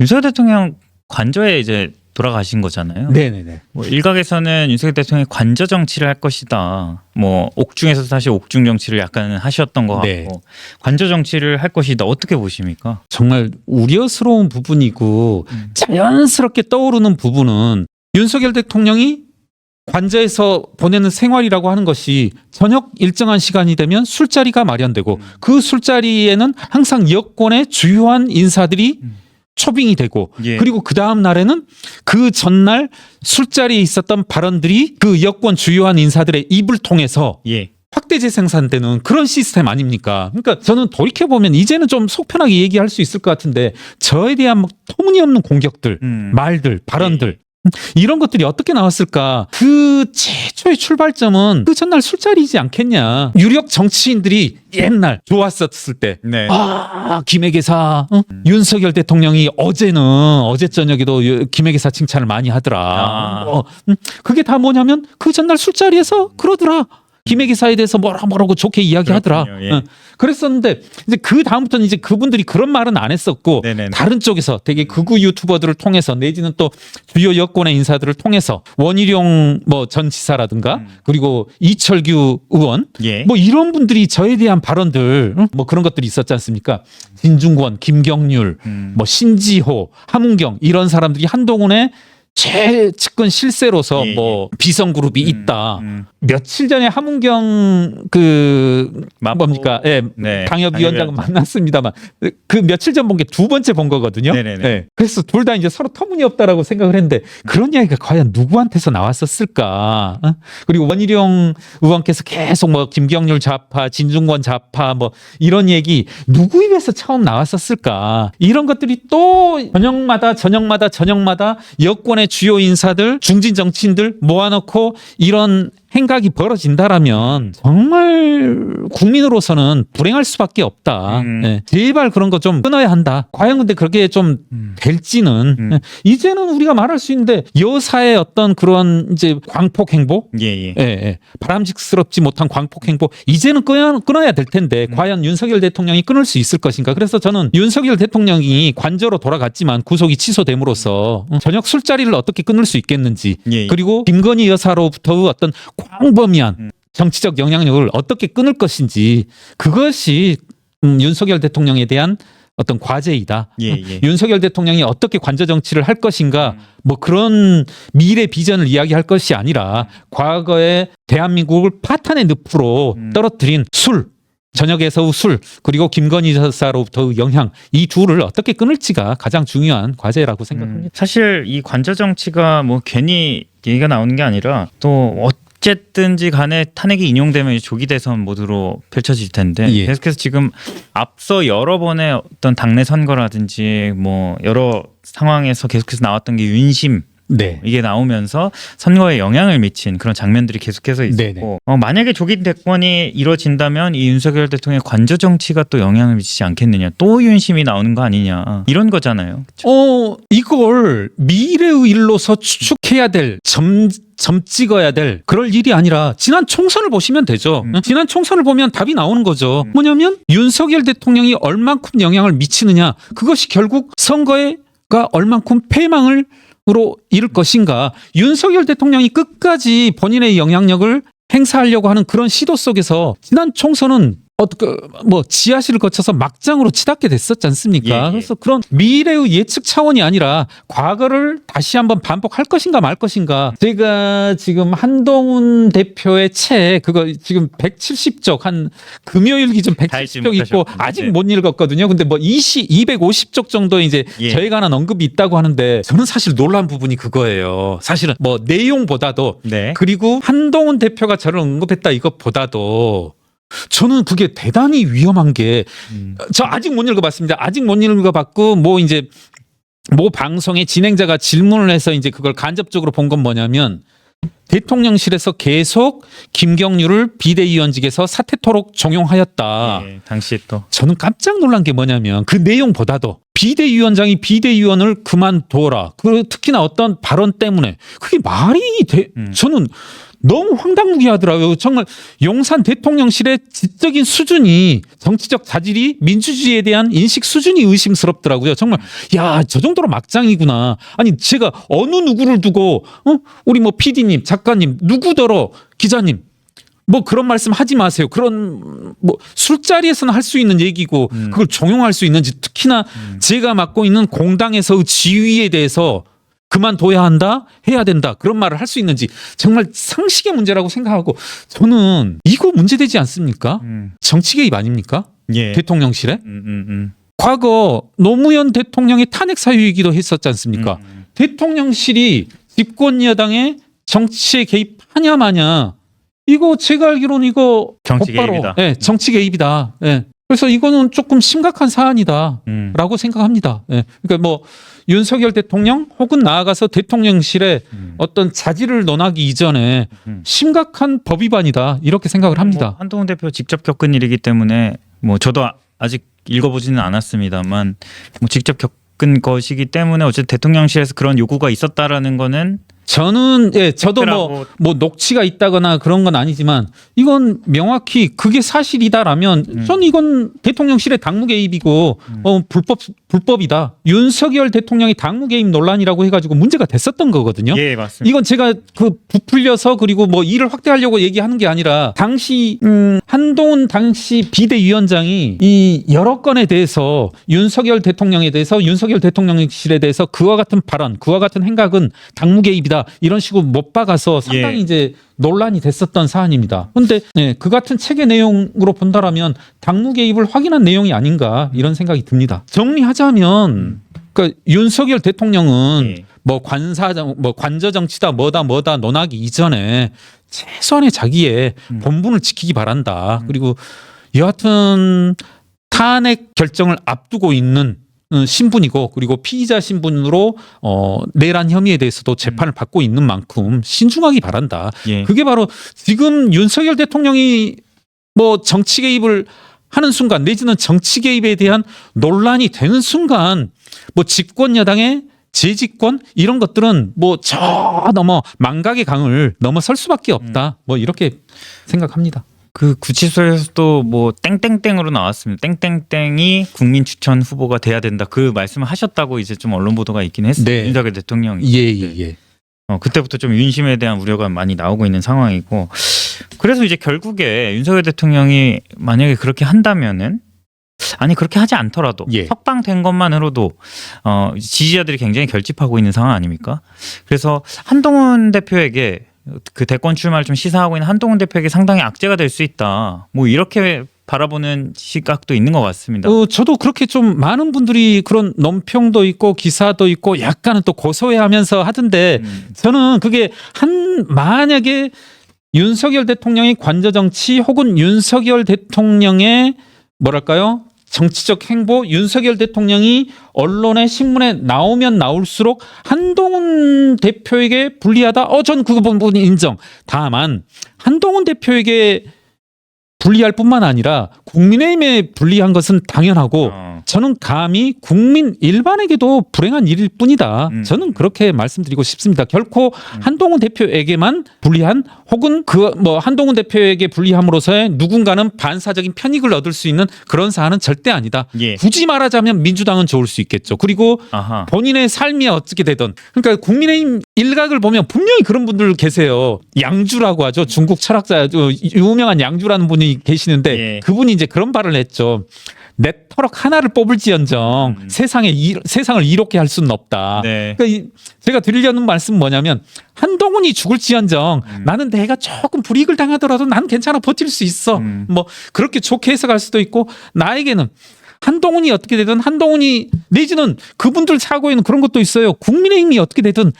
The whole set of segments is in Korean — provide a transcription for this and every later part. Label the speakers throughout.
Speaker 1: 윤석열 대통령 관저에 이제 돌아가신 거잖아요.
Speaker 2: 네네네.
Speaker 1: 뭐 일각에서는 윤석열 대통령이 관저 정치를 할 것이다. 뭐 옥중에서 사실 옥중 정치를 약간 하셨던 것 같고
Speaker 2: 네.
Speaker 1: 관저 정치를 할 것이다. 어떻게 보십니까?
Speaker 2: 정말 우려스러운 부분이고 자연스럽게 떠오르는 부분은 윤석열 대통령이 관저에서 보내는 생활이라고 하는 것이 저녁 일정한 시간이 되면 술자리가 마련되고 그 술자리에는 항상 여권의 주요한 인사들이 초빙이 되고
Speaker 1: 예.
Speaker 2: 그리고 그 다음 날에는 그 전날 술자리에 있었던 발언들이 그 여권 주요한 인사들의 입을 통해서
Speaker 1: 예.
Speaker 2: 확대 재생산되는 그런 시스템 아닙니까? 그러니까 저는 돌이켜보면 이제는 좀 속편하게 얘기할 수 있을 것 같은데 저에 대한 막 터무니없는 공격들, 말들, 발언들 이런 것들이 어떻게 나왔을까? 그 최초의 출발점은 그 전날 술자리이지 않겠냐. 유력 정치인들이 옛날 좋았었을 때
Speaker 1: 네.
Speaker 2: 김해계사 윤석열 대통령이 어제 저녁에도 김해계사 칭찬을 많이 하더라. 그게 다 뭐냐면 그 전날 술자리에서 그러더라. 김해기사에 대해서 뭐라고 좋게 이야기하더라.
Speaker 1: 예.
Speaker 2: 그랬었는데 이제 그 다음부터는 이제 그분들이 그런 말은 안 했었고
Speaker 1: 네네네.
Speaker 2: 다른 쪽에서 되게 극우 유튜버들을 통해서 내지는 또 주요 여권의 인사들을 통해서 원희룡 뭐 전 지사라든가 그리고 이철규 의원
Speaker 1: 예.
Speaker 2: 뭐 이런 분들이 저에 대한 발언들 뭐 그런 것들이 있었지 않습니까? 진중권, 김경률, 뭐 신지호, 함은경 이런 사람들이 한동훈의 최측근 실세로서
Speaker 1: 예,
Speaker 2: 뭐 비선그룹이 있다. 며칠 전에 함은경 뭡니까? 예,
Speaker 1: 네.
Speaker 2: 당협위원장은 만났습니다만 그 며칠 전 본 게 두 번째 본 거거든요.
Speaker 1: 네네네.
Speaker 2: 예. 그래서 둘 다 이제 서로 터무니없다라고 생각을 했는데 그런 이야기가 과연 누구한테서 나왔었을까? 그리고 원희룡 의원께서 계속 뭐 김경률 좌파, 진중권 좌파 뭐 이런 얘기 누구 입에서 처음 나왔었을까? 이런 것들이 또 저녁마다 여권의 주요 인사들, 중진 정치인들 모아놓고 이런 행각이 벌어진다라면 정말 국민으로서는 불행할 수밖에 없다. 예. 제발 그런 거 좀 끊어야 한다. 과연 근데 그렇게 좀 될지는 이제는 우리가 말할 수 있는데 여사의 어떤 그런 이제 광폭 행보,
Speaker 1: 예.
Speaker 2: 바람직스럽지 못한 광폭 행보 이제는 끊어야 될 텐데 과연 윤석열 대통령이 끊을 수 있을 것인가? 그래서 저는 윤석열 대통령이 관저로 돌아갔지만 구속이 취소됨으로써 저녁 술자리를 어떻게 끊을 수 있겠는지
Speaker 1: 예.
Speaker 2: 그리고 김건희 여사로부터의 어떤 광범위한 정치적 영향력을 어떻게 끊을 것인지 그것이 윤석열 대통령에 대한 어떤 과제이다.
Speaker 1: 예.
Speaker 2: 윤석열 대통령이 어떻게 관저 정치를 할 것인가 뭐 그런 미래 비전을 이야기할 것이 아니라 과거에 대한민국을 파탄의 늪으로 떨어뜨린 저녁에서의 술 그리고 김건희 여사로부터의 영향 이 둘을 어떻게 끊을지가 가장 중요한 과제라고 생각합니다.
Speaker 1: 사실 이 관저 정치가 뭐 괜히 얘기가 나오는 게 아니라 또 어쨌든지 간에 탄핵이 인용되면 조기 대선 모드로 펼쳐질 텐데
Speaker 2: 예.
Speaker 1: 계속해서 지금 앞서 여러 번의 어떤 당내 선거라든지 뭐 여러 상황에서 계속해서 나왔던 게 윤심
Speaker 2: 네.
Speaker 1: 이게 나오면서 선거에 영향을 미친 그런 장면들이 계속해서 있었고 만약에 조기 대권이 이루어진다면 이 윤석열 대통령의 관저 정치가 또 영향을 미치지 않겠느냐 또 윤심이 나오는 거 아니냐 이런 거잖아요. 그쵸?
Speaker 2: 이걸 미래의 일로서 추측해야 될 점 찍어야 될 그럴 일이 아니라 지난 총선을 보시면 되죠. 지난 총선을 보면 답이 나오는 거죠. 뭐냐면 윤석열 대통령이 얼만큼 영향을 미치느냐 그것이 결국 선거가 얼만큼 패망을 으로 이룰 것인가. 윤석열 대통령이 끝까지 본인의 영향력을 행사하려고 하는 그런 시도 속에서 지난 총선은 뭐 지하실을 거쳐서 막장으로 치닫게 됐었지 않습니까?
Speaker 1: 예.
Speaker 2: 그래서 그런 미래의 예측 차원이 아니라 과거를 다시 한번 반복할 것인가 말 것인가. 제가 지금 한동훈 대표의 책 그거 지금 170쪽 한 금요일 기준 170쪽 있고 아직 못 읽었거든요. 근데 뭐 250쪽 정도 이제 저희가 하나 언급이 있다고 하는데 저는 사실 놀란 부분이 그거예요. 사실은 뭐 내용보다도 그리고 한동훈 대표가 저를 언급했다 이것보다도 저는 그게 대단히 위험한 게 저 아직 못 읽어봤습니다. 아직 못 읽어봤고 뭐 이제 뭐 방송의 진행자가 질문을 해서 이제 그걸 간접적으로 본 건 뭐냐면 대통령실에서 계속 김경률을 비대위원직에서 사퇴토록 종용하였다.
Speaker 1: 당시 또
Speaker 2: 저는 깜짝 놀란 게 뭐냐면 그 내용보다도 비대위원장이 비대위원을 그만둬라. 특히나 어떤 발언 때문에 그게 말이 저는 너무 황당무계하더라고요. 정말 용산 대통령실의 지적인 수준이, 정치적 자질이, 민주주의에 대한 인식 수준이 의심스럽더라고요. 정말 야, 저 정도로 막장이구나. 아니 제가 어느 누구를 두고 우리 뭐 PD님, 작가님, 누구더러 기자님 뭐 그런 말씀 하지 마세요. 그런 뭐 술자리에서는 할 수 있는 얘기고 그걸 종용할 수 있는지, 특히나 제가 맡고 있는 공당에서의 지위에 대해서 그만둬야 한다, 해야 된다, 그런 말을 할 수 있는지 정말 상식의 문제라고 생각하고, 저는 이거 문제되지 않습니까? 정치 개입 아닙니까?
Speaker 1: 예.
Speaker 2: 대통령실에? 과거 노무현 대통령의 탄핵 사유이기도 했었지 않습니까? 대통령실이 집권 여당의 정치에 개입하냐 마냐, 이거 제가 알기로는 이거
Speaker 1: 정치
Speaker 2: 곧바로,
Speaker 1: 개입이다.
Speaker 2: 예, 정치 개입이다. 예. 그래서 이거는 조금 심각한 사안이다라고 생각합니다. 예. 그러니까 뭐 윤석열 대통령 혹은 나아가서 대통령실의 어떤 자질을 논하기 이전에 심각한 법 위반이다, 이렇게 생각을 합니다.
Speaker 1: 뭐 한동훈 대표 직접 겪은 일이기 때문에 뭐 저도 아직 읽어보지는 않았습니다만 뭐 직접 겪은 것이기 때문에 어쨌든 대통령실에서 그런 요구가 있었다라는 거는
Speaker 2: 저는 저도 뭐 녹취가 있다거나 그런 건 아니지만 이건 명확히 그게 사실이다라면 저는 이건 대통령실의 당무 개입이고 불법이다. 윤석열 대통령이 당무 개입 논란이라고 해가지고 문제가 됐었던 거거든요.
Speaker 1: 예, 맞습니다.
Speaker 2: 이건 제가 부풀려서 그리고 뭐 일을 확대하려고 얘기하는 게 아니라, 당시 한동훈 당시 비대위원장이 이 여러 건에 대해서 윤석열 대통령에 대해서, 윤석열 대통령실에 대해서 그와 같은 발언, 그와 같은 행각은 당무 개입이다, 이런 식으로 못 박아서 상당히 이제 논란이 됐었던 사안입니다. 그런데 그 같은 책의 내용으로 본다라면 당무 개입을 확인한 내용이 아닌가, 이런 생각이 듭니다. 정리하자면 그러니까 윤석열 대통령은 뭐 관저 정치다 뭐다 논하기 이전에 최소한의 자기의 본분을 지키기 바란다. 그리고 여하튼 탄핵 결정을 앞두고 있는 신분이고, 그리고 피의자 신분으로 내란 혐의에 대해서도 재판을 받고 있는 만큼 신중하기 바란다.
Speaker 1: 예.
Speaker 2: 그게 바로 지금 윤석열 대통령이 뭐 정치 개입을 하는 순간, 내지는 정치 개입에 대한 논란이 되는 순간, 뭐 집권 여당의 재집권 이런 것들은 뭐 저 넘어 망각의 강을 넘어설 수밖에 없다. 뭐 이렇게 생각합니다.
Speaker 1: 그 구치소에서도 뭐 땡땡땡으로 나왔습니다. 땡땡땡이 국민 추천 후보가 돼야 된다, 그 말씀을 하셨다고 이제 좀 언론 보도가 있긴 했어요.
Speaker 2: 네.
Speaker 1: 윤석열 대통령이.
Speaker 2: 예.
Speaker 1: 그때부터 좀 윤심에 대한 우려가 많이 나오고 있는 상황이고, 그래서 이제 결국에 윤석열 대통령이 만약에 그렇게 한다면은, 아니 그렇게 하지 않더라도 석방된 것만으로도 지지자들이 굉장히 결집하고 있는 상황 아닙니까? 그래서 한동훈 대표에게, 그 대권 출마를 좀 시사하고 있는 한동훈 대표에게 상당히 악재가 될 수 있다, 뭐 이렇게 바라보는 시각도 있는 것 같습니다.
Speaker 2: 저도 그렇게 좀 많은 분들이 그런 논평도 있고 기사도 있고 약간은 또 고소해하면서 하던데, 저는 그게 만약에 윤석열 대통령의 관저 정치 혹은 윤석열 대통령의 뭐랄까요, 정치적 행보, 윤석열 대통령이 언론의 신문에 나오면 나올수록 한동훈 대표에게 불리하다, 전 그 부분이 인정. 다만 한동훈 대표에게 불리할 뿐만 아니라 국민의힘에 불리한 것은 당연하고, 저는 감히 국민 일반에게도 불행한 일일 뿐이다. 저는 그렇게 말씀드리고 싶습니다. 결코 한동훈 대표에게만 불리한, 혹은 한동훈 대표에게 불리함으로써 누군가는 반사적인 편익을 얻을 수 있는 그런 사안은 절대 아니다.
Speaker 1: 예.
Speaker 2: 굳이 말하자면 민주당은 좋을 수 있겠죠. 그리고 본인의 삶이 어떻게 되든, 그러니까 국민의힘 일각을 보면 분명히 그런 분들 계세요. 양주라고 하죠. 중국 철학자, 유명한 양주라는 분이 계시는데 그분이 이제 그런 발언을 했죠. 네트워크 하나를 뽑을지언정 세상을 이롭게 할 수는 없다. 그러니까 제가 드리려는 말씀은 뭐냐면, 한동훈이 죽을지언정 나는 내가 조금 불이익을 당하더라도 난 괜찮아, 버틸 수 있어. 뭐 그렇게 좋게 해석할 수도 있고, 나에게는 한동훈이 어떻게 되든, 한동훈이 내지는 그분들 사고에는 그런 것도 있어요. 국민의힘이 어떻게 되든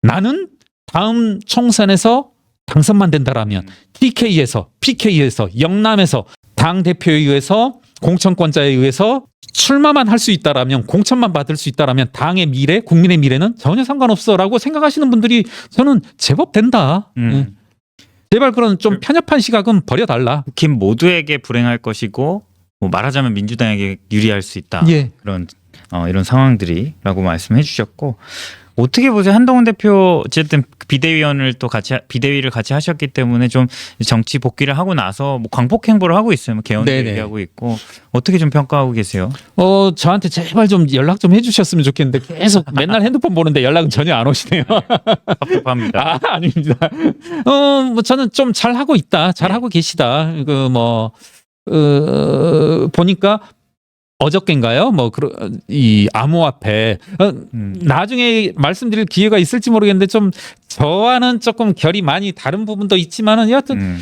Speaker 2: 나는 다음 총선에서 당선만 된다라면 TK에서, PK에서, 영남에서 당대표에 의해서, 공천권자에 의해서 출마만 할 수 있다라면, 공천만 받을 수 있다라면 당의 미래, 국민의 미래는 전혀 상관없어라고 생각하시는 분들이 저는 제법 된다. 제발 그런 좀 편협한 시각은 버려달라.
Speaker 1: 국힘 모두에게 불행할 것이고, 뭐 말하자면 민주당에게 유리할 수 있다. 그런 이런 상황들이라고 말씀해 주셨고 어떻게 보세요? 한동훈 대표 어쨌든 비대위원을 또 같이 비대위를 같이 하셨기 때문에 좀 정치 복귀를 하고 나서 뭐 광폭 행보를 하고 있어요. 뭐 개헌도
Speaker 2: 네네.
Speaker 1: 얘기하고 있고 어떻게 좀 평가하고 계세요?
Speaker 2: 저한테 제발 좀 연락 좀 해주셨으면 좋겠는데 계속 맨날 핸드폰 보는데 연락은 전혀 안 오시네요.
Speaker 1: 답답합니다.
Speaker 2: 아닙니다. 뭐 저는 좀 잘하고 있다. 잘하고 계시다. 보니까 어저께인가요? 이 암호화폐 나중에 말씀드릴 기회가 있을지 모르겠는데 좀 저와는 조금 결이 많이 다른 부분도 있지만은 여하튼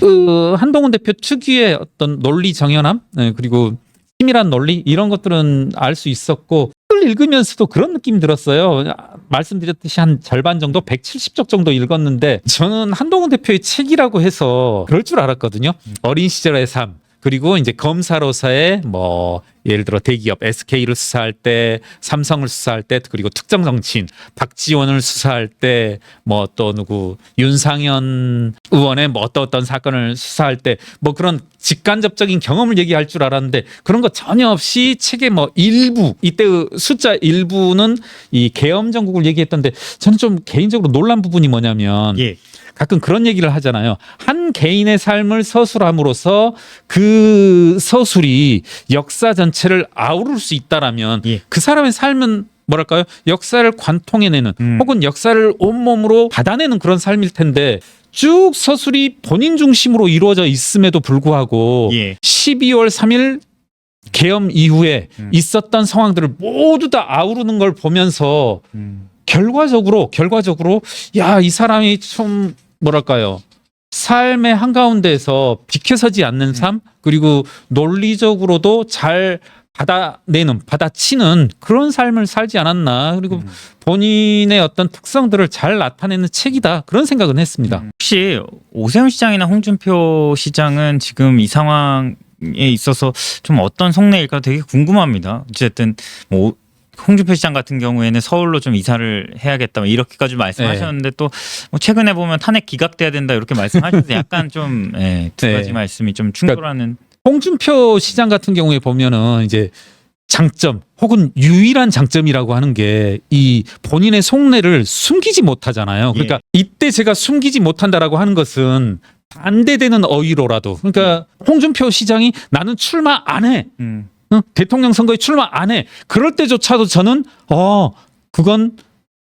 Speaker 2: 한동훈 대표 특유의 어떤 논리 정연함 그리고 치밀한 논리 이런 것들은 알 수 있었고 책을 읽으면서도 그런 느낌이 들었어요. 말씀드렸듯이 한 절반 정도 170쪽 정도 읽었는데 저는 한동훈 대표의 책이라고 해서 그럴 줄 알았거든요. 어린 시절의 삶 그리고 이제 검사로서의 뭐 예를 들어 대기업 SK를 수사할 때, 삼성을 수사할 때, 그리고 특정 정치인 박지원을 수사할 때, 뭐 또 누구 윤상현 의원의 뭐 어떤 사건을 수사할 때, 뭐 그런 직간접적인 경험을 얘기할 줄 알았는데 그런 거 전혀 없이 책의 뭐 일부 이때 숫자 일부는 이 계엄 정국을 얘기했던데 저는 좀 개인적으로 놀란 부분이 뭐냐면.
Speaker 1: 예.
Speaker 2: 가끔 그런 얘기를 하잖아요. 한 개인의 삶을 서술함으로써 그 서술이 역사 전체를 아우를 수 있다라면
Speaker 1: 예.
Speaker 2: 그 사람의 삶은 뭐랄까요? 역사를 관통해내는 혹은 역사를 온몸으로 받아내는 그런 삶일 텐데 쭉 서술이 본인 중심으로 이루어져 있음에도 불구하고
Speaker 1: 예.
Speaker 2: 12월 3일 계엄 이후에 있었던 상황들을 모두 다 아우르는 걸 보면서 결과적으로 야, 이 사람이 좀 뭐랄까요? 삶의 한가운데에서 비켜서지 않는 삶 그리고 논리적으로도 잘 받아치는 그런 삶을 살지 않았나 그리고 본인의 어떤 특성들을 잘 나타내는 책이다 그런 생각은 했습니다.
Speaker 1: 혹시 오세훈 시장이나 홍준표 시장은 지금 이 상황에 있어서 좀 어떤 속내일까 되게 궁금합니다. 어쨌든 뭐 홍준표 시장 같은 경우에는 서울로 좀 이사를 해야겠다 이렇게까지 말씀하셨는데 또 뭐 최근에 보면 탄핵 기각돼야 된다 이렇게 말씀하셔서 약간 좀 두 가지 말씀이 좀 충돌하는.
Speaker 2: 홍준표 시장 같은 경우에 보면은 이제 장점 혹은 유일한 장점이라고 하는 게 이 본인의 속내를 숨기지 못하잖아요. 그러니까 이때 제가 숨기지 못한다라고 하는 것은 반대되는 어휘로라도 그러니까 홍준표 시장이 나는 출마 안 해. 대통령 선거에 출마 안 해. 그럴 때조차도 저는 그건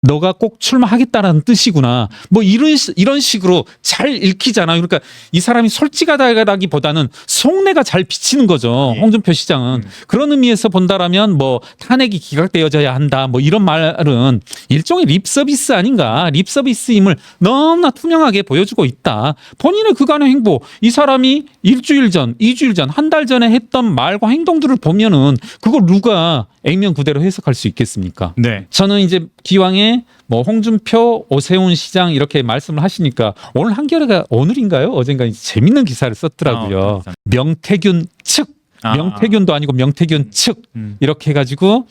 Speaker 2: 너가 꼭 출마하겠다라는 뜻이구나. 뭐 이런 식으로 잘 읽히잖아요. 그러니까 이 사람이 솔직하다기보다는 속내가 잘 비치는 거죠. 홍준표 시장은. 그런 의미에서 본다라면 뭐 탄핵이 기각되어져야 한다. 뭐 이런 말은 일종의 립서비스 아닌가. 립서비스임을 너무나 투명하게 보여주고 있다. 본인의 그간의 행보, 이 사람이 일주일 전, 2주일 전, 한 달 전에 했던 말과 행동들을 보면은 그걸 누가 액면 그대로 해석할 수 있겠습니까?
Speaker 1: 네.
Speaker 2: 저는 이제 기왕에 뭐 홍준표, 오세훈 시장 이렇게 말씀을 하시니까 오늘 한겨레가 오늘인가요? 어젠가 재밌는 기사를 썼더라고요. 명태균 측. 명태균도 아니고 명태균 측 이렇게 해가지고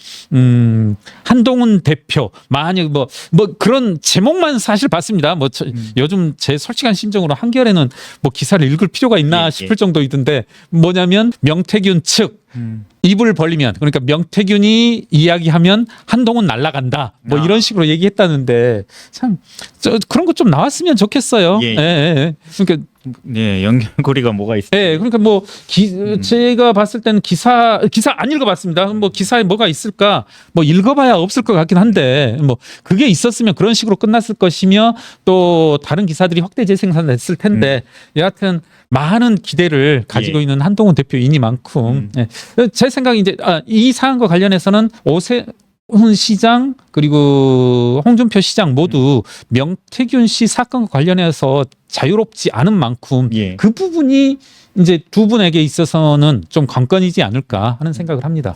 Speaker 2: 한동훈 대표 만약 뭐 그런 제목만 사실 봤습니다. 뭐 요즘 제 솔직한 심정으로 한겨레는 뭐 기사를 읽을 필요가 있나 싶을 정도이던데 뭐냐면 명태균 측 입을 벌리면 그러니까 명태균이 이야기하면 한동훈 날아간다 뭐 이런 식으로 얘기했다는데 참 그런 것 좀 나왔으면 좋겠어요. 그러니까
Speaker 1: 연결고리가 뭐가 있어요?
Speaker 2: 그러니까 뭐 제가 봤을 때는 기사 안 읽어봤습니다. 뭐 기사에 뭐가 있을까? 뭐 읽어봐야 없을 것 같긴 한데 뭐 그게 있었으면 그런 식으로 끝났을 것이며 또 다른 기사들이 확대 재생산됐을 텐데 여하튼 많은 기대를 가지고 있는 한동훈 대표이니만큼 제 생각이 이제 이 사안과 관련해서는 오세훈 시장 그리고 홍준표 시장 모두 명태균 씨 사건과 관련해서 자유롭지 않은 만큼 그 부분이 이제 두 분에게 있어서는 좀 관건이지 않을까 하는 생각을 합니다.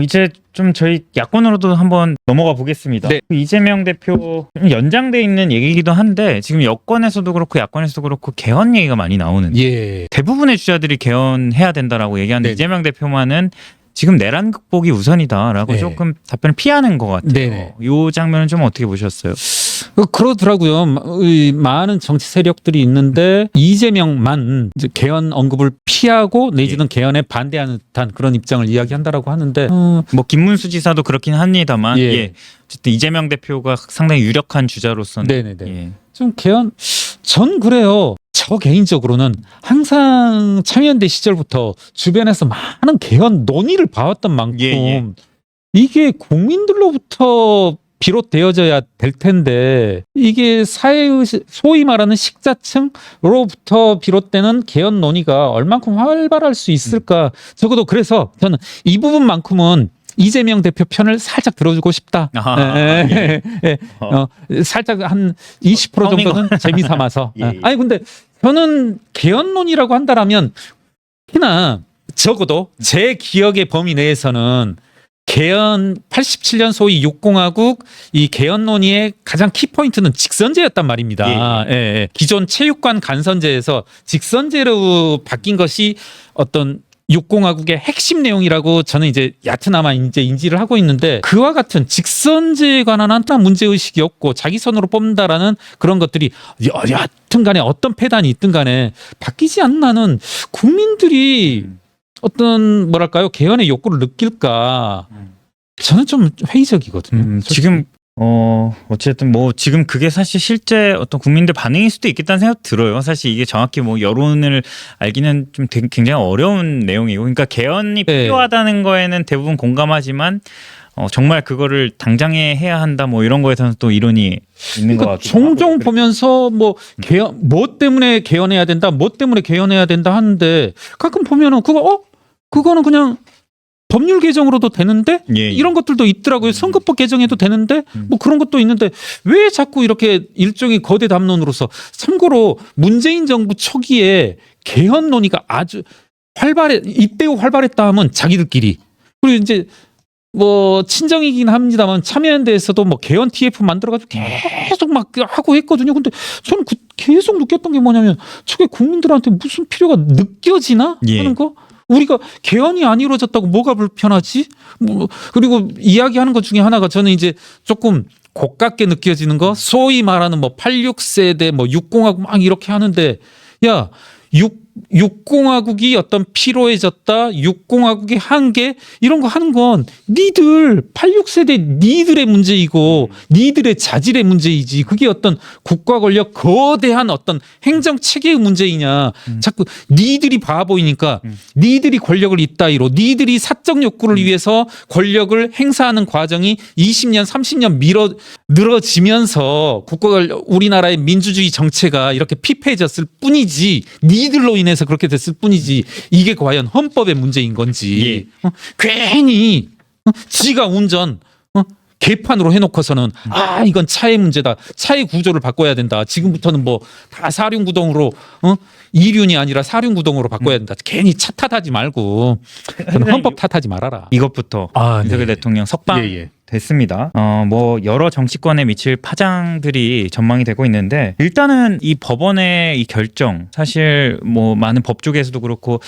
Speaker 1: 이제 좀 저희 야권으로도 한번 넘어가 보겠습니다.
Speaker 2: 네.
Speaker 1: 이재명 대표 좀 연장돼 있는 얘기이기도 한데 지금 여권에서도 그렇고 야권에서도 그렇고 개헌 얘기가 많이 나오는데 대부분의 주자들이 개헌해야 된다라고 얘기하는데 이재명 대표만은 지금 내란 극복이 우선이다라고 조금 답변을 피하는 것 같아요. 이 장면은 좀 어떻게 보셨어요?
Speaker 2: 그러더라고요. 이 많은 정치 세력들이 있는데 이재명만 이제 개헌 언급을 피하고 내지는 개헌에 반대하는 듯한 그런 입장을 이야기한다라고 하는데
Speaker 1: 뭐 김문수 지사도 그렇긴 합니다만
Speaker 2: 예.
Speaker 1: 예. 어쨌든 이재명 대표가 상당히 유력한 주자로서는
Speaker 2: 네네네.
Speaker 1: 예.
Speaker 2: 좀 개헌 전 그래요. 저 개인적으로는 항상 참여연대 시절부터 주변에서 많은 개헌 논의를 봐왔던 만큼
Speaker 1: 예.
Speaker 2: 이게 국민들로부터 비롯되어져야 될 텐데 이게 사회의 소위 말하는 식자층으로부터 비롯되는 개헌 논의가 얼만큼 활발할 수 있을까. 적어도 그래서 저는 이 부분만큼은 이재명 대표 편을 살짝 들어주고 싶다.
Speaker 1: 아하,
Speaker 2: 살짝 한 20% 정도는 재미 삼아서.
Speaker 1: 예, 예.
Speaker 2: 아니 근데 저는 개헌 논의라고 한다라면 특히나 적어도 제 기억의 범위 내에서는 개헌 87년 소위 6공화국 이 개헌 논의의 가장 키포인트는 직선제였단 말입니다. 예. 기존 체육관 간선제에서 직선제로 바뀐 것이 어떤 6공화국의 핵심 내용이라고 저는 이제 얕으나마 이제 인지를 하고 있는데 그와 같은 직선제에 관한 어떤 문제의식이 없고 자기 손으로 뽑는다라는 그런 것들이 여하튼 간에 어떤 패단이 있든 간에 바뀌지 않나는 국민들이 어떤 뭐랄까요 개헌의 욕구를 느낄까 저는 좀 회의적이거든요.
Speaker 1: 지금 어쨌든 뭐 지금 그게 사실 실제 어떤 국민들 반응일 수도 있겠다는 생각 들어요. 사실 이게 정확히 뭐 여론을 알기는 좀 굉장히 어려운 내용이고, 그러니까 개헌이 필요하다는 거에는 대부분 공감하지만 정말 그거를 당장에 해야 한다 뭐 이런 거에서는 또 이론이 있는 것 같기도 하고.
Speaker 2: 종종 보면서 뭐 개헌 뭐 때문에 개헌해야 된다, 뭐 때문에 개헌해야 된다 하는데 가끔 보면은 그거는 그냥 법률 개정으로도 되는데
Speaker 1: 예.
Speaker 2: 이런 것들도 있더라고요. 선거법 개정해도 되는데 뭐 그런 것도 있는데 왜 자꾸 이렇게 일종의 거대 담론으로서. 참고로 문재인 정부 초기에 개헌 논의가 아주 이때요 활발했다 하면 자기들끼리. 그리고 이제 뭐 친정이긴 합니다만 참여연대에서도 뭐 개헌 TF 만들어가지고 계속 막 하고 했거든요. 근데 저는 계속 느꼈던 게 뭐냐면 저게 국민들한테 무슨 필요가 느껴지나 하는 거. 우리가 개헌이 안 이루어졌다고 뭐가 불편하지? 그리고 이야기하는 것 중에 하나가 저는 이제 조금 고깝게 느껴지는 거, 소위 말하는 뭐 86세대 뭐 6공화국 막 이렇게 하는데, 야 6공화국이 어떤 피로해졌다, 6공화국의 한계 이런 거 하는 건 니들 86세대 니들의 문제이고 니들의 자질의 문제이지 그게 어떤 국가 권력 거대한 어떤 행정 체계의 문제이냐. 자꾸 니들이 바보이니까 니들이 권력을 이따위로 니들이 사적 욕구를 위해서 권력을 행사하는 과정이 20년 30년 늘어지면서 우리나라의 민주주의 정체가 이렇게 피폐해졌을 뿐이지 니들로 인해서 그렇게 됐을 뿐이지 이게 과연 헌법의 문제인 건지. 괜히 지가 운전 개판으로 해놓고서는 이건 차의 문제다, 차의 구조를 바꿔야 된다, 지금부터는 뭐 다 사륜구동으로 이륜이 아니라 사륜구동으로 바꿔야 된다. 괜히 차 탓하지 말고 헌법 탓하지 말아라.
Speaker 1: 이것부터 윤석열 대통령 석방 됐습니다. 뭐 여러 정치권에 미칠 파장들이 전망이 되고 있는데, 일단은 이 법원의 이 결정 사실 뭐 많은 법조계에서도 그렇고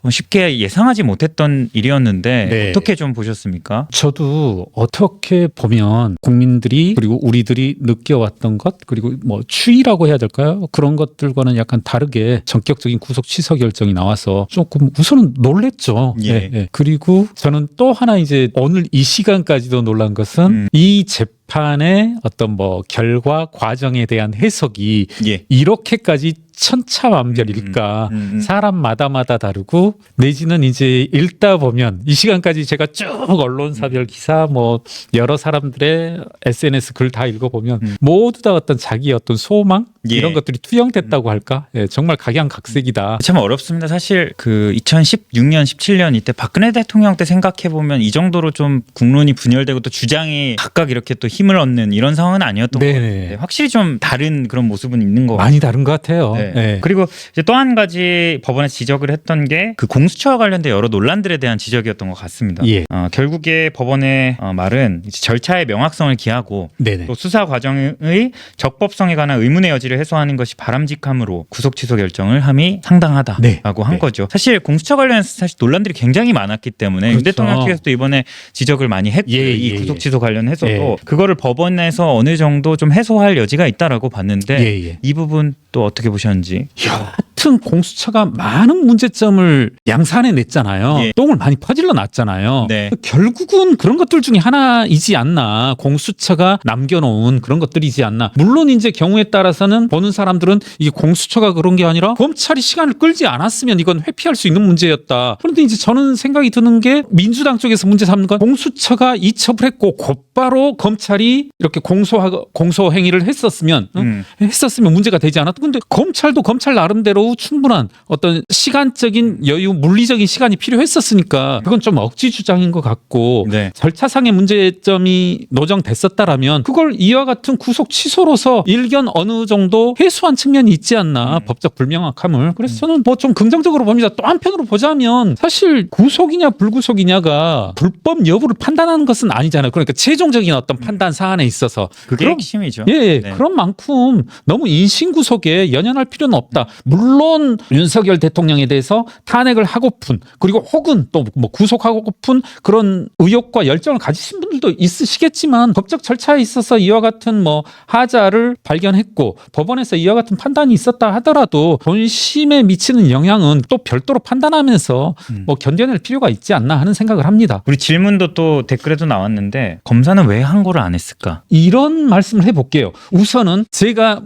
Speaker 1: 쉽게 예상하지 못했던 일이었는데 어떻게 좀 보셨습니까?
Speaker 2: 저도 어떻게 보면 국민들이 그리고 우리들이 느껴왔던 것 그리고 뭐 추이라고 해야 될까요? 그런 것들과는 약간 다르게 전격적인 구속 취소 결정이 나와서 조금 우선은 놀랬죠. 그리고 저는 또 하나 이제 오늘 이 시간까지도 놀란 것은 이 재판의 어떤 뭐 결과 과정에 대한 해석이 이렇게까지 천차만별일까. 사람마다 다르고 내지는 이제 읽다 보면 이 시간까지 제가 쭉 언론사별 기사 뭐 여러 사람들의 SNS 글 다 읽어보면 모두 다 어떤 자기의 어떤 소망 이런 것들이 투영됐다고 할까. 정말 각양각색이다.
Speaker 1: 참 어렵습니다. 사실 그 2016년 17년 이때 박근혜 대통령 때 생각해 보면 이 정도로 좀 국론이 분열되고 또 주장이 각각 이렇게 또 힘을 얻는 이런 상황은 아니었던 것 같은데 확실히 좀 다른 그런 모습은 있는 것 같아요.
Speaker 2: 많이 다른 것 같아요.
Speaker 1: 네.
Speaker 2: 네.
Speaker 1: 그리고 이제 또 한 가지 법원에서 지적을 했던 게 그 공수처와 관련된 여러 논란들에 대한 지적이었던 것 같습니다.
Speaker 2: 예.
Speaker 1: 결국에 법원의 말은 이제 절차의 명확성을 기하고
Speaker 2: 네네.
Speaker 1: 또 수사 과정의 적법성에 관한 의문의 여지를 해소하는 것이 바람직함으로 구속 취소 결정을 함이 상당하다라고
Speaker 2: 네.
Speaker 1: 한
Speaker 2: 네.
Speaker 1: 거죠. 사실 공수처 관련해서 사실 논란들이 굉장히 많았기 때문에 윤
Speaker 2: 그렇죠.
Speaker 1: 대통령 측에서도 이번에 지적을 많이 했고 이 구속 취소 관련해서도
Speaker 2: 예.
Speaker 1: 그거를 법원에서 어느 정도 좀 해소할 여지가 있다라고 봤는데 이 부분 또 어떻게 보셨는지.
Speaker 2: 여하튼 공수처가 많은 문제점을 양산해 냈잖아요.
Speaker 1: 예.
Speaker 2: 똥을 많이 퍼질러 놨잖아요.
Speaker 1: 네.
Speaker 2: 결국은 그런 것들 중에 하나이지 않나. 공수처가 남겨놓은 그런 것들이지 않나. 물론 이제 경우에 따라서는 보는 사람들은 이게 공수처가 그런 게 아니라 검찰이 시간을 끌지 않았으면 이건 회피할 수 있는 문제였다. 그런데 이제 저는 생각이 드는 게 민주당 쪽에서 문제 삼는 건 공수처가 이첩을 했고 곧바로 검찰이 이렇게 공소 행위를 했었으면 문제가 되지 않았다. 근데 검찰도 검찰 나름대로 충분한 어떤 시간적인 여유, 물리적인 시간이 필요했었으니까 그건 좀 억지 주장인 것 같고
Speaker 1: 네.
Speaker 2: 절차상의 문제점이 노정됐었다라면 그걸 이와 같은 구속 취소로서 일견 어느 정도 해소한 측면이 있지 않나. 법적 불명확함을. 그래서 저는 뭐 좀 긍정적으로 봅니다. 또 한편으로 보자면 사실 구속이냐 불구속이냐가 불법 여부를 판단하는 것은 아니잖아요. 그러니까 최종적인 어떤 판단 사안에 있어서
Speaker 1: 그게 핵심이죠.
Speaker 2: 예,
Speaker 1: 네.
Speaker 2: 그런 만큼 너무 인신구속에 연연할 필요는 없다. 물론 윤석열 대통령에 대해서 탄핵을 하고픈 그리고 혹은 또 뭐 구속하고픈 그런 의욕과 열정을 가지신 분들도 있으시겠지만 법적 절차에 있어서 이와 같은 뭐 하자를 발견했고 법원에서 이와 같은 판단이 있었다 하더라도 본심에 미치는 영향은 또 별도로 판단하면서 뭐 견뎌낼 필요가 있지 않나 하는 생각을 합니다.
Speaker 1: 우리 질문도 또 댓글에도 나왔는데 검사는 왜 항고를 안 했을까?
Speaker 2: 이런 말씀을 해볼게요. 우선은 제가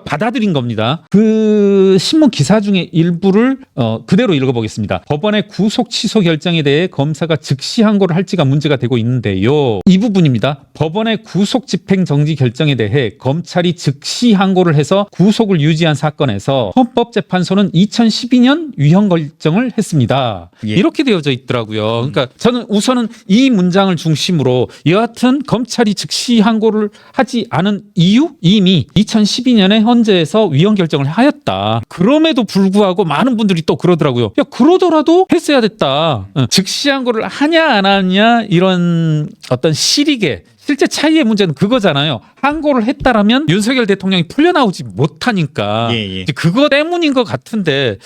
Speaker 2: 받아들인 겁니다. 그 신문 기사 중에 일부를 그대로 읽어보겠습니다. 법원의 구속 취소 결정에 대해 검사가 즉시 항고를 할지가 문제가 되고 있는데요. 이 부분입니다. 법원의 구속 집행 정지 결정에 대해 검찰이 즉시 항고를 해서 구속을 유지한 사건에서 헌법재판소는 2012년 위헌 결정을 했습니다.
Speaker 1: 예.
Speaker 2: 이렇게 되어져 있더라고요. 그러니까 저는 우선은 이 문장을 중심으로 여하튼 검찰이 즉시 항고를 하지 않은 이유 이미 2012년에 헌재에서 위헌 결정을 하였다. 그럼에도 불구하고 많은 분들이 또 그러더라고요. 야, 그러더라도 했어야 됐다. 즉시 항고를 하냐 안 하냐 이런 어떤 실익의 실제 차이의 문제는 그거잖아요. 항고를 했다라면 윤석열 대통령이 풀려나오지 못하니까 이제 그거 때문인 것 같은데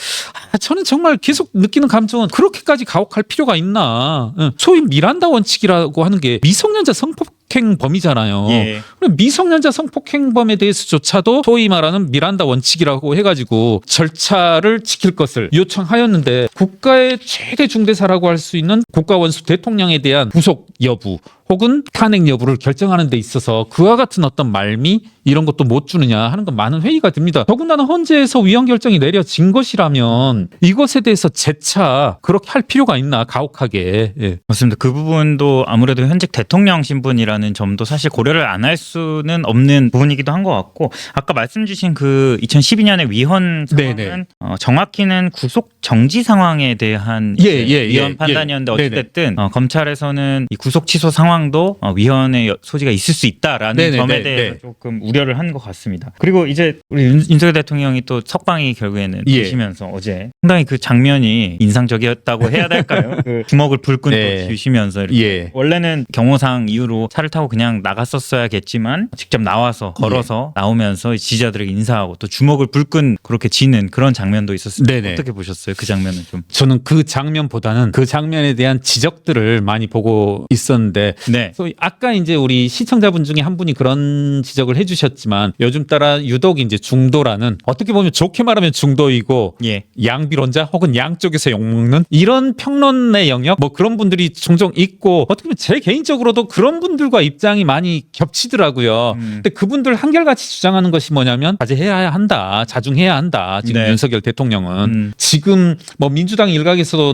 Speaker 2: 저는 정말 계속 느끼는 감정은 그렇게까지 가혹할 필요가 있나. 소위 미란다 원칙이라고 하는 게 미성년자 성폭행범이잖아요.
Speaker 1: 예.
Speaker 2: 미성년자 성폭행범에 대해서조차도 소위 말하는 미란다 원칙이라고 해가지고 절차를 지킬 것을 요청하였는데 국가의 최대 중대사라고 할 수 있는 국가원수 대통령에 대한 구속 여부 혹은 탄핵 여부를 결정하는 데 있어서 그와 같은 어떤 말미 이런 것도 못 주느냐 하는 건 많은 회의가 듭니다. 더군다나 헌재에서 위헌 결정이 내려진 것이라면 이것에 대해서 재차 그렇게 할 필요가 있나 가혹하게. 예.
Speaker 1: 맞습니다. 그 부분도 아무래도 현직 대통령 신분이라는 점도 사실 고려를 안 할 수는 없는 부분이기도 한 것 같고 아까 말씀 주신 그 2012년의 위헌 상황은 정확히는 구속 정지 상황에 대한 위헌 판단이었는데 어찌됐든 검찰에서는 이 구속 취소 상황도 위헌의 소지가 있을 수 있다라는 점에 대해서 조금 우려를 한 것 같습니다. 그리고 이제 우리 윤석열 대통령이 또 석방이 결국에는 되시면서 어제 상당히 그 장면이 인상적이었다고 해야 될까요? 그 주먹을 불끈 쥐시면서 이렇게 원래는 경호상 이유로 차를 타고 그냥 나갔었어야겠지만 직접 나와서 걸어서 나오면서 지지자들에게 인사하고 또 주먹을 불끈 그렇게 쥐는 그런 장면도 있었습니다. 어떻게 보셨어요? 그 장면은 좀.
Speaker 2: 저는 그 장면보다는 그 장면에 대한 지적들을 많이 보고 있었는데 소위 아까 이제 우리 시청자분 중에 한 분이 그런 지적을 해주셨지만 요즘 따라 유독 이제 중도라는 어떻게 보면 좋게 말하면 중도이고 양비론자 혹은 양쪽에서 욕먹는 이런 평론의 영역 뭐 그런 분들이 종종 있고 어떻게 보면 제 개인적으로도 그런 분들과 입장이 많이 겹치더라고요. 근데 그분들 한결같이 주장하는 것이 뭐냐면 자제해야 한다, 자중해야 한다. 지금 윤석열 대통령은 지금 뭐 민주당 일각에서도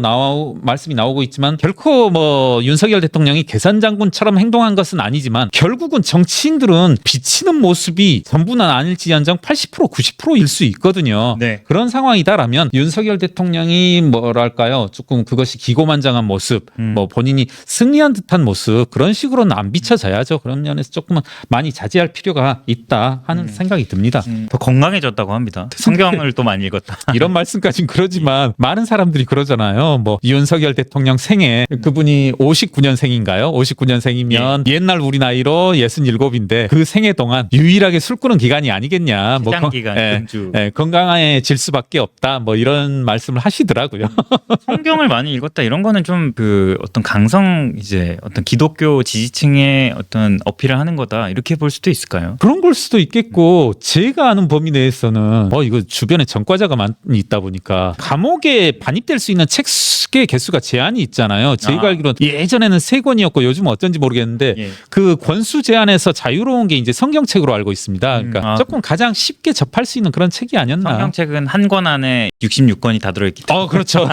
Speaker 2: 말씀이 나오고 있지만 결코 뭐 윤석열 대통령이 계산장군처럼 행동한 것은 아니지만 결국은 정치인들은 비치는 모습 모습이 전부는 아닐지언정 80% 90%일 수 있거든요.
Speaker 1: 네.
Speaker 2: 그런 상황이다라면 윤석열 대통령이 뭐랄까요, 조금 그것이 기고만장한 모습, 뭐 본인이 승리한 듯한 모습 그런 식으로는 안 비춰져야죠. 그런 면에서 조금은 많이 자제할 필요가 있다 하는 생각이 듭니다.
Speaker 1: 더 건강해졌다고 합니다. 성경을 또 많이 읽었다.
Speaker 2: 이런 말씀까지는 그러지만 많은 사람들이 그러잖아요. 뭐 윤석열 대통령 생애 그분이 59년생인가요? 59년생이면 옛날 우리 나이로 67인데 그 생애 동안 유일하게 술 끊은 기간이 아니겠냐. 뭐
Speaker 1: 시장 기간, 금주.
Speaker 2: 건강해질 수밖에 없다. 뭐 이런 말씀을 하시더라고요.
Speaker 1: 성경을 많이 읽었다 이런 거는 좀 그 어떤 강성 이제 어떤 기독교 지지층의 어떤 어필을 하는 거다 이렇게 볼 수도 있을까요?
Speaker 2: 그런 걸 수도 있겠고 제가 아는 범위 내에서는 이거 주변에 전과자가 많이 있다 보니까 감옥에 반입될 수 있는 책의 개수가 제한이 있잖아요. 제가 알기로는 예전에는 3권이었고 요즘은 어쩐지 모르겠는데
Speaker 1: 예.
Speaker 2: 그 권수 제한에서 자유로운 게 이제 성경책으로 알고 있습니다. 그러니까 조금 가장 쉽게 접할 수 있는 그런 책이 아니었나.
Speaker 1: 성경책은 한 권 안에 66권이 다 들어있기 때문에
Speaker 2: 그렇죠.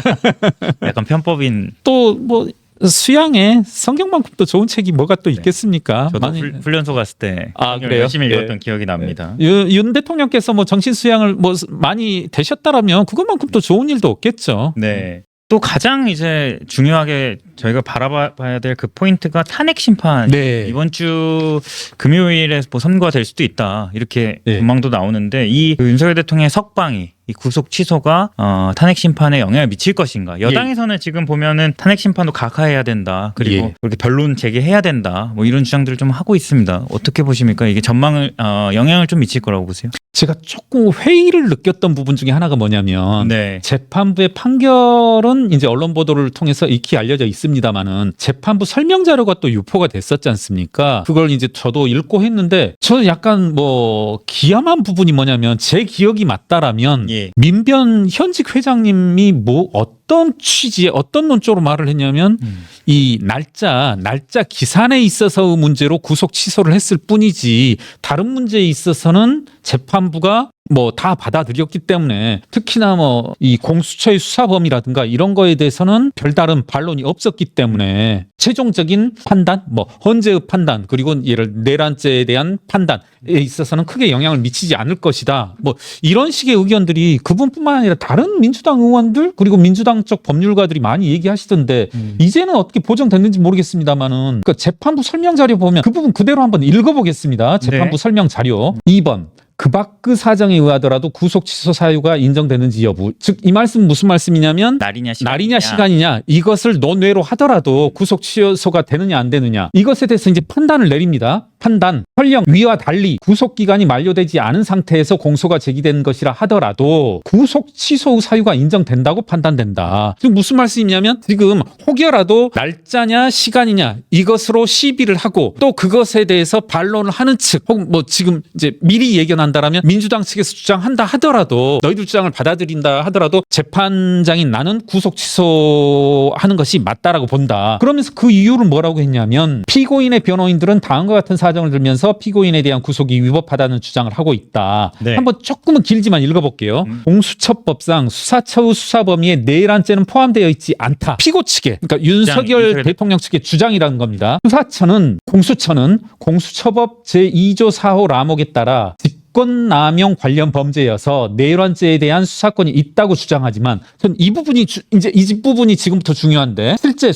Speaker 1: 약간 편법인.
Speaker 2: 또 뭐 수양에 성경만큼 또 좋은 책이 뭐가 또 있겠습니까?
Speaker 1: 저도
Speaker 2: 많이-
Speaker 1: 훈련소 갔을 때
Speaker 2: 그래요?
Speaker 1: 열심히
Speaker 2: 예.
Speaker 1: 읽었던 기억이 납니다.
Speaker 2: 윤 대통령께서 뭐 정신 수양을 뭐 많이 되셨다라면 그것만큼 또 좋은 일도 없겠죠.
Speaker 1: 네. 또 가장 이제 중요하게 저희가 바라봐야 될 그 포인트가 탄핵 심판.
Speaker 2: 네.
Speaker 1: 이번 주 금요일에 뭐 선고가 될 수도 있다 이렇게
Speaker 2: 네.
Speaker 1: 전망도 나오는데 이 윤석열 대통령의 석방이 이 구속 취소가 탄핵 심판에 영향을 미칠 것인가? 여당에서는 지금 보면은 탄핵 심판도 각하해야 된다. 그리고
Speaker 2: 예.
Speaker 1: 그렇게 변론 제기해야 된다. 뭐 이런 주장들을 좀 하고 있습니다. 어떻게 보십니까? 이게 전망을 영향을 좀 미칠 거라고 보세요?
Speaker 2: 제가 조금 회의를 느꼈던 부분 중에 하나가 뭐냐면
Speaker 1: 네.
Speaker 2: 재판부의 판결은 이제 언론 보도를 통해서 익히 알려져 있습니다만은 재판부 설명 자료가 또 유포가 됐었지 않습니까? 그걸 이제 저도 읽고 했는데 저는 약간 뭐 기함한 부분이 뭐냐면 제 기억이 맞다라면
Speaker 1: 예.
Speaker 2: 민변 현직 회장님이 뭐 어떤 취지에 어떤 논조로 말을 했냐면 이 날짜 기산에 있어서의 문제로 구속 취소를 했을 뿐이지 다른 문제에 있어서는 재판부가 뭐 다 받아들였기 때문에 특히나 뭐 이 공수처의 수사 범위라든가 이런 거에 대해서는 별다른 반론이 없었기 때문에 최종적인 판단, 뭐 헌재의 판단 그리고 예를 내란죄에 대한 판단에 있어서는 크게 영향을 미치지 않을 것이다. 뭐 이런 식의 의견들이 그분뿐만 아니라 다른 민주당 의원들 그리고 민주당 쪽 법률가들이 많이 얘기하시던데 이제는 어떻게 보정됐는지 모르겠습니다만은 그 재판부 설명 자료 보면 그 부분 그대로 한번 읽어보겠습니다. 재판부
Speaker 1: 네.
Speaker 2: 설명 자료 2번. 그 밖의 사정에 의하더라도 구속 취소 사유가 인정되는지 여부. 즉 이 말씀 무슨 말씀이냐면
Speaker 1: 날이냐
Speaker 2: 시간이냐 이것을 논외로 하더라도 구속 취소가 되느냐 안 되느냐 이것에 대해서 이제 판단을 내립니다. 판단 설령 위와 달리 구속 기간이 만료되지 않은 상태에서 공소가 제기된 것이라 하더라도 구속 취소 사유가 인정된다고 판단된다. 지금 무슨 말씀이냐면 지금 혹여라도 날짜냐 시간이냐 이것으로 시비를 하고 또 그것에 대해서 반론을 하는 측 혹은 뭐 지금 이제 미리 예견한다라면 민주당 측에서 주장한다 하더라도 너희들 주장을 받아들인다 하더라도 재판장인 나는 구속 취소하는 것이 맞다라고 본다. 그러면서 그 이유를 뭐라고 했냐면 피고인의 변호인들은 다음과 같은 사정을 들면서 피고인에 대한 구속이 위법하다는 주장을 하고 있다.
Speaker 1: 네.
Speaker 2: 한번 조금은 길지만 읽어볼게요. 공수처법상 수사처의 수사 범위에 내란죄는 포함되어 있지 않다. 피고 측에 그러니까 윤석열 대통령 측의 주장이라는 겁니다. 공수처는 공수처법 제2조 4호 라목에 따라 직권남용 관련 범죄여서 내란죄에 대한 수사권이 있다고 주장하지만 전 이 부분이 이제 이 부분이 지금부터 중요한데 실제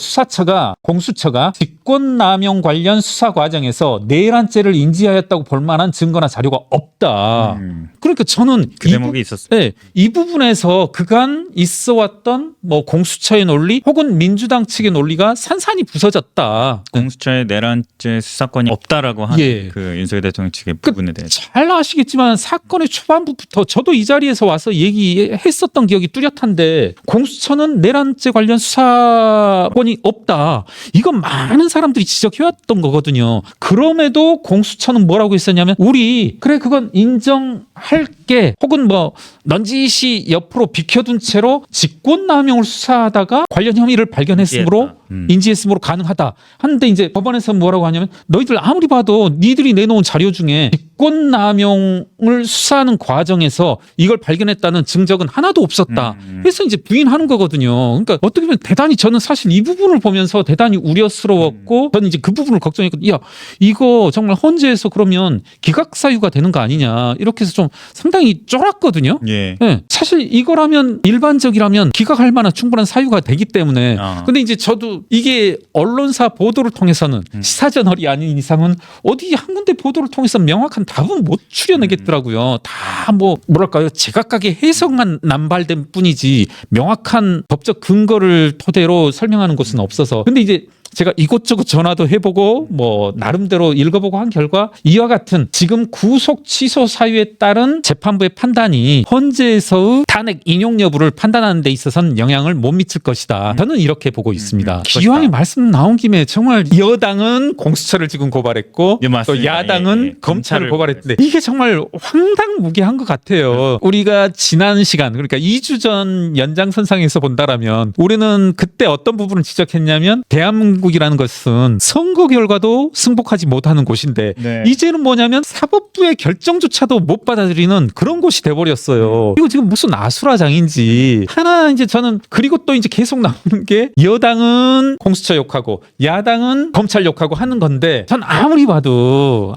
Speaker 2: 공수처가 직권남용 관련 수사 과정에서 내란죄를 인지하였다고 볼 만한 증거나 자료가 없다. 그러니까 저는
Speaker 1: 그 대목이 있었어요.
Speaker 2: 네, 이 부분에서 그간 있어왔던 뭐 공수처의 논리 혹은 민주당 측의 논리가 산산이 부서졌다.
Speaker 1: 공수처의 내란죄 수사권이 없다라고 하는
Speaker 2: 예.
Speaker 1: 그 윤석열 대통령 측의 부분에 대해서.
Speaker 2: 잘 아시겠지만 사건의 초반부부터 저도 이 자리에서 와서 얘기했었던 기억이 뚜렷한데 공수처는 내란죄 관련 수사권이 없다. 이건 많은 사람들이 지적해왔던 거거든요. 그럼에도 공수처는 뭐라고 했었냐면 우리 그래 그건 인정할게 혹은 뭐 넌지시 옆으로 비켜둔 채로 직권남용을 수사하다가 관련 혐의를 발견했으므로 인지했으므로 가능하다. 하는데 이제 법원에서 뭐라고 하냐면 너희들 아무리 봐도 니들이 내놓은 자료 중에 직권남용을 수사하는 과정에서 이걸 발견했다는 증적은 하나도 없었다. 그래서 이제 부인하는 거거든요. 그러니까 어떻게 보면 대단히 저는 사실 이 부분을 보면서 대단히 우려스러웠고 저는 이제 그 부분을 걱정했고 야 이거 정말 헌재에서 그러면 기각사유가 되는 거 아니냐 이렇게 해서 좀 상당히 쫄았거든요.
Speaker 1: 예.
Speaker 2: 네, 사실 이거라면 일반적이라면 기각할 만한 충분한 사유가 되기 때문에 근데 이제 저도 이게 언론사 보도를 통해서는 시사저널이 아닌 이상은 어디 한 군데 보도를 통해서 명확한 답은 못 추려내겠더라고요. 다 뭐 뭐랄까요 제각각의 해석만 남발된 뿐이지 명확한 법적 근거를 토대로 설명하는 것은 없어서 근데 이제 제가 이곳저곳 전화도 해보고 뭐 나름대로 읽어보고 한 결과 이와 같은 지금 구속 취소 사유에 따른 재판부의 판단이 헌재에서의 탄핵 인용 여부를 판단하는 데 있어서는 영향을 못 미칠 것이다. 저는 이렇게 보고 있습니다. 기왕에 말씀 나온 김에 정말 여당은 공수처를 지금 고발했고
Speaker 1: 예,
Speaker 2: 또 야당은 검찰을 고발했는데 이게 정말 황당무계한 것 같아요. 우리가 지난 시간 그러니까 2주 전 연장선상에서 본다라면 우리는 그때 어떤 부분을 지적했냐면 대한민국이라는 것은 선거 결과도 승복하지 못하는 곳인데
Speaker 1: 네.
Speaker 2: 이제는 뭐냐면 사법부의 결정조차도 못 받아들이는 그런 곳이 돼버렸어요. 이거 지금 무슨 아수라장인지 하나 이제 저는 그리고 또 이제 계속 나오는 게 여당은 공수처 욕하고 야당은 검찰 욕하고 하는 건데 전 아무리 봐도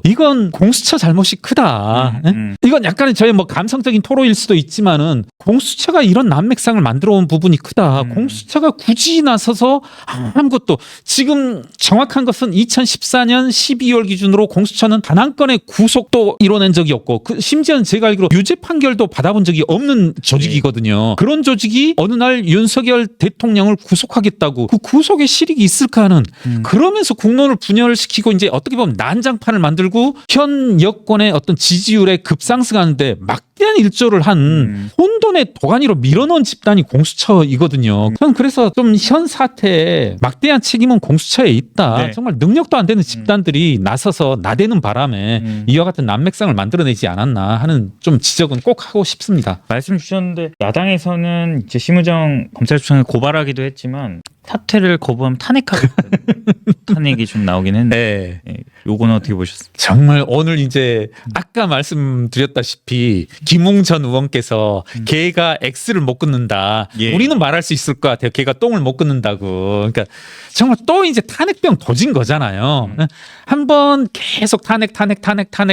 Speaker 2: 이건 공수처 잘못이 크다. 이건 약간의 저의 뭐 감성적인 토로일 수도 있지만은 공수처가 이런 난맥상을 만들어 온 부분이 크다. 공수처가 굳이 나서서 아무것도 지금 정확한 것은 2014년 12월 기준으로 공수처는 단 한 건의 구속도 이뤄낸 적이 없고 심지어는 제가 알기로 유죄 판결도 받아본 적이 없는 조직이거든요. 그런 조직이 어느 날 윤석열 대통령을 구속하겠다고 그 구속의 실익이 있을까 하는 그러면서 국론을 분열시키고 이제 어떻게 보면 난장판을 만들고 현 여권의 어떤 지지율에 급상승하는데 막대한 일조를 한 혼돈의 도가니로 밀어넣은 집단이 공수처이거든요. 저는 그래서 좀 현 사태에 막대한 책임은 공수처에 있다.
Speaker 1: 네.
Speaker 2: 정말 능력도 안 되는 집단들이 나서서 나대는 바람에 이와 같은 난맥상을 만들어내지 않았나 하는 좀 지적은 꼭 하고 싶습니다.
Speaker 1: 말씀 주셨는데 야당에서는 이제 심우정 검찰총장을 고발하기도 했지만 사퇴를 거부하면 탄핵하겠다는 탄핵이 좀 나오긴 했는데 예, 요거는 어떻게 보셨습니까?
Speaker 2: 정말 오늘 이제 아까 말씀드렸다시피 김웅 전 의원께서 걔가 X를 못 끊는다.
Speaker 1: 예.
Speaker 2: 우리는 말할 수 있을 것 같아요. 걔가 똥을 못 끊는다고. 그러니까 정말 또 이제 탄핵병 도진 거잖아요. 한번 계속 탄핵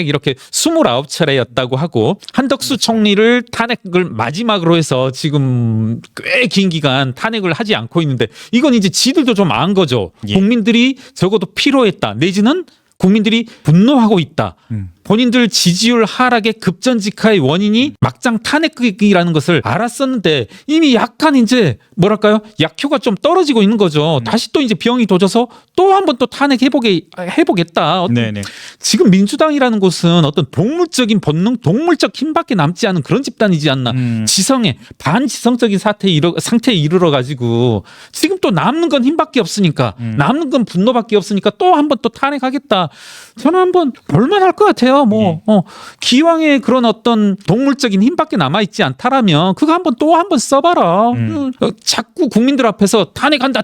Speaker 2: 이렇게 29차례였다고 하고 한덕수 총리를 탄핵을 마지막으로 해서 지금 꽤 긴 기간 탄핵을 하지 않고 있는데 이건 이제 지들도 좀 안 거죠.
Speaker 1: 예.
Speaker 2: 국민들이 적어도 피로했다. 내지는 국민들이 분노하고 있다. 본인들 지지율 하락의 급전직하의 원인이 막장 탄핵이라는 것을 알았었는데 이미 약간 이제 뭐랄까요 약효가 좀 떨어지고 있는 거죠. 다시 또 이제 병이 도져서 또 한 번 또 탄핵해보겠다.
Speaker 1: 네네.
Speaker 2: 지금 민주당이라는 곳은 어떤 동물적인 본능, 동물적 힘밖에 남지 않은 그런 집단이지 않나. 지성에 반지성적인 상태에 이르러 가지고 지금 또 남는 건 힘밖에 없으니까 남는 건 분노밖에 없으니까 또 한 번 또 탄핵하겠다. 저는 한번 볼만할 것 같아요. 기왕에 그런 어떤 동물적인 힘밖에 남아있지 않다라면 그거 한번 또 한 번 써봐라. 자꾸 국민들 앞에서 탄핵한다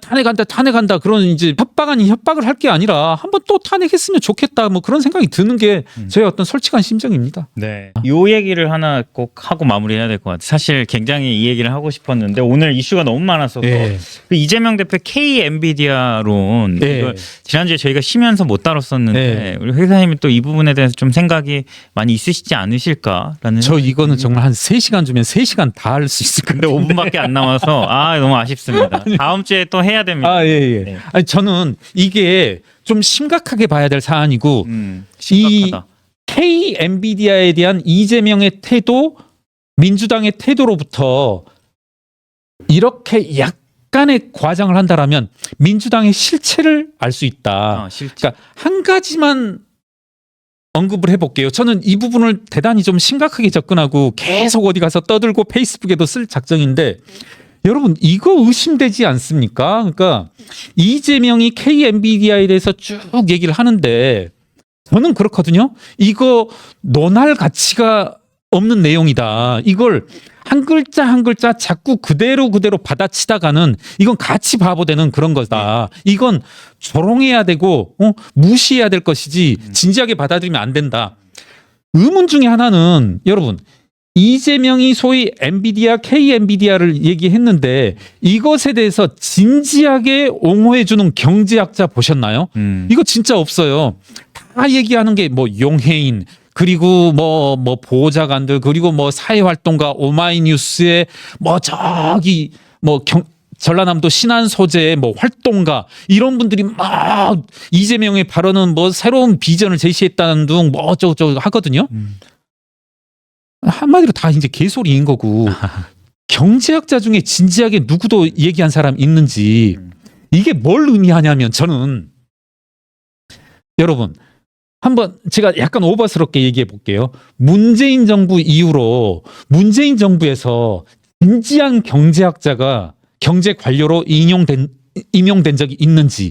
Speaker 2: 그런 이제 협박을 할 게 아니라 한번 또 탄핵했으면 좋겠다. 뭐 그런 생각이 드는 게 저의 어떤 솔직한 심정입니다.
Speaker 1: 네. 요 얘기를 하나 꼭 하고 마무리해야 될 것 같아요. 사실 굉장히 이 얘기를 하고 싶었는데 오늘 이슈가 너무 많아서
Speaker 2: 예.
Speaker 1: 그 이재명 대표 K 엔비디아론
Speaker 2: 예.
Speaker 1: 이걸 지난주에 저희가 쉬면서 못 다뤘었는데
Speaker 2: 예.
Speaker 1: 우리 회사님이 또 이 부분에 대해서 좀 생각이 많이 있으시지 않으실까라는
Speaker 2: 저 이거는 정말 한 3시간 주면 3시간 다 할 수 있을
Speaker 1: 근데
Speaker 2: 건데
Speaker 1: 5분밖에 안 남아서 너무 아쉽습니다. 다음 주에 또 해야 됩니다.
Speaker 2: 예.
Speaker 1: 네.
Speaker 2: 아니 저는 이게 좀 심각하게 봐야 될 사안이고
Speaker 1: 심각하다.
Speaker 2: K 엔비디아에 대한 이재명의 태도, 민주당의 태도로부터 이렇게 약간의 과장을 한다라면 민주당의 실체를 알 수 있다.
Speaker 1: 실제.
Speaker 2: 그러니까 한 가지만 언급을 해볼게요. 저는 이 부분을 대단히 좀 심각하게 접근하고 계속 어디 가서 떠들고 페이스북에도 쓸 작정인데 여러분 이거 의심되지 않습니까? 그러니까 이재명이 K 엔비디아에 대해서 쭉 얘기를 하는데 저는 그렇거든요. 이거 논할 가치가 없는 내용이다. 이걸 한 글자 한 글자 자꾸 그대로 받아치다가는 이건 같이 바보 되는 그런 거다. 이건 조롱해야 되고 무시해야 될 것이지 진지하게 받아들이면 안 된다. 의문 중에 하나는 여러분 이재명이 소위 엔비디아, K-엔비디아를 얘기했는데 이것에 대해서 진지하게 옹호해주는 경제학자 보셨나요? 이거 진짜 없어요. 다 얘기하는 게 뭐 용해인 그리고 뭐 보좌관들 그리고 뭐 사회활동가 오마이뉴스의 뭐 저기 뭐 전라남도 신안 소재의 뭐 활동가 이런 분들이 막 이재명의 발언은 뭐 새로운 비전을 제시했다는 둥 뭐 어쩌고저쩌고 하거든요. 한마디로 다 이제 개소리인 거고 경제학자 중에 진지하게 누구도 얘기한 사람 있는지 이게 뭘 의미하냐면 저는 여러분 한번 제가 약간 오버스럽게 얘기해 볼게요. 문재인 정부 이후로 문재인 정부에서 진지한 경제학자가 경제 관료로 임용된 적이 있는지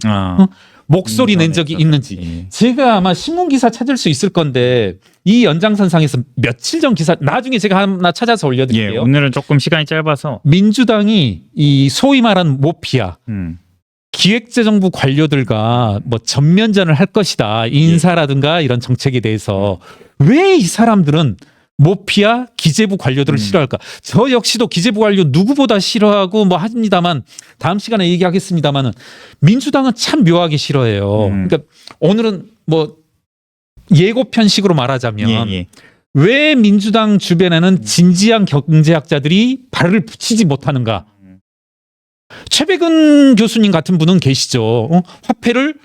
Speaker 2: 목소리 낸 적이 있는지 제가 아마 신문 기사 찾을 수 있을 건데 이 연장선상에서 며칠 전 기사 나중에 제가 하나 찾아서 올려드릴게요.
Speaker 1: 예, 오늘은 조금 시간이 짧아서
Speaker 2: 민주당이 이 소위 말하는 모피아 기획재정부 관료들과 뭐 전면전을 할 것이다 인사라든가 이런 정책에 대해서 왜 이 사람들은 모피아 기재부 관료들을 싫어할까? 저 역시도 기재부 관료 누구보다 싫어하고 뭐 합니다만 다음 시간에 얘기하겠습니다만은 민주당은 참 묘하게 싫어해요. 그러니까 오늘은 뭐 예고편식으로 말하자면 왜 민주당 주변에는 진지한 경제학자들이 발을 붙이지 못하는가? 최백은 교수님 같은 분은 계시죠. 화폐를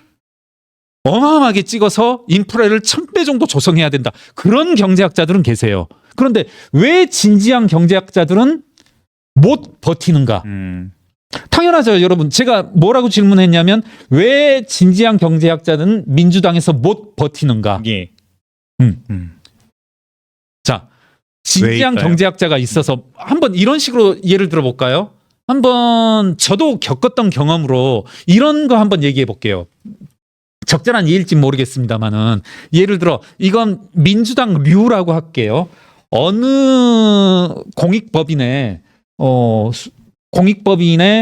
Speaker 2: 어마어마하게 찍어서 인프레를 1000배 정도 조성해야 된다. 그런 경제학자들은 계세요. 그런데 왜 진지한 경제학자들은 못 버티는가? 당연하죠, 여러분. 제가 뭐라고 질문했냐면 왜 진지한 경제학자들은 민주당에서 못 버티는가?
Speaker 1: 예.
Speaker 2: 자, 진지한 경제학자가 있어서 한번 이런 식으로 예를 들어볼까요? 한번 저도 겪었던 경험으로 이런 거 한번 얘기해 볼게요. 적절한 예일지 모르겠습니다만은 예를 들어 이건 민주당 류라고 할게요. 어느 공익법인의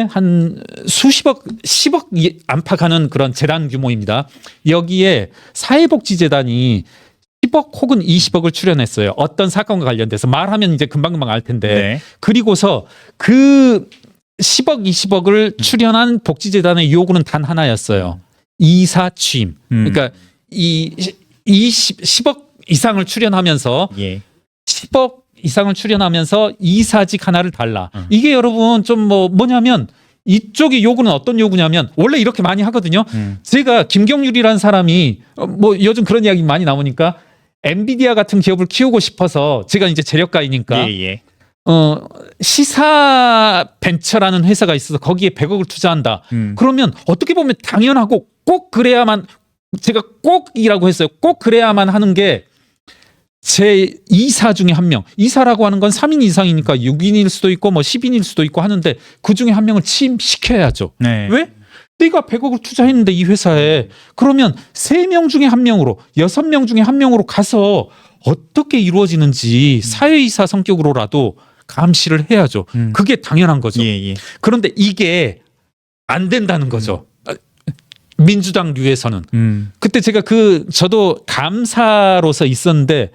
Speaker 2: 한 수십억, 10억 안팎하는 그런 재단 규모입니다. 여기에 사회복지재단이 10억 혹은 20억을 출연했어요. 어떤 사건과 관련돼서 말하면 이제 금방금방 알 텐데.
Speaker 1: 네.
Speaker 2: 그리고서 그 10억, 20억을 출연한 복지재단의 요구는 단 하나였어요. 이사 취임. 그러니까 이 10억 이상을 출연하면서 10억 이상을 출연하면서 이사직 하나를 달라. 이게 여러분 좀 뭐냐면 이쪽의 요구는 어떤 요구냐면 원래 이렇게 많이 하거든요. 제가 김경률이라는 사람이 뭐 요즘 그런 이야기 많이 나오니까 엔비디아 같은 기업을 키우고 싶어서 제가 이제 재력가이니까 시사 벤처라는 회사가 있어서 거기에 100억을 투자한다. 그러면 어떻게 보면 당연하고 꼭 그래야만 제가 꼭이라고 했어요. 꼭 그래야만 하는 게 제 이사 중에 한 명. 이사라고 하는 건 3인 이상이니까 6인일 수도 있고 뭐 10인일 수도 있고 하는데 그 중에 한 명을 취임시켜야죠.
Speaker 1: 네.
Speaker 2: 왜? 내가 100억을 투자했는데 이 회사에 그러면 3명 중에 한 명으로 6명 중에 한 명으로 가서 어떻게 이루어지는지 사회이사 성격으로라도 감시를 해야죠. 그게 당연한 거죠. 그런데 이게 안 된다는 거죠. 민주당류에서는. 그때 제가 저도 감사로서 있었는데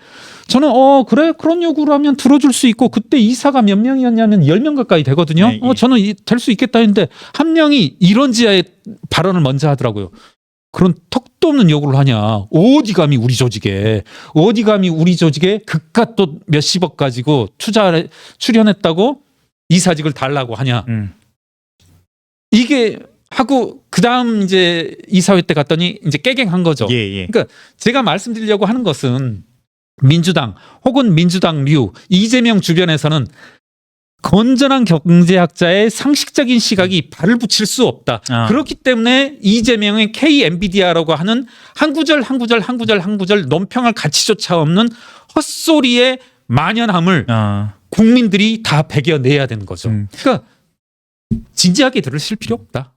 Speaker 2: 저는 그래 그런 요구를 하면 들어줄 수 있고 그때 이사가 몇 명이었냐면 10명 가까이 되거든요. 저는 될 수 있겠다 했는데 한 명이 이런 지하에 발언을 먼저 하더라고요. 그런 턱도 없는 요구를 하냐. 어디 감히 우리 조직에 그깟 또 몇십억 가지고 출연했다고 이사직을 달라고 하냐. 이게 하고 그다음 이제 이사회 때 갔더니 이제 깨갱한 거죠. 그러니까 제가 말씀드리려고 하는 것은 민주당 혹은 민주당류 이재명 주변에서는 건전한 경제학자의 상식적인 시각이 발을 붙일 수 없다. 그렇기 때문에 이재명의 K-엔비디아라고 하는 한 구절 논평할 가치조차 없는 헛소리의 만연함을 국민들이 다 배겨내야 되는 거죠. 그러니까 진지하게 들으실 필요 없다.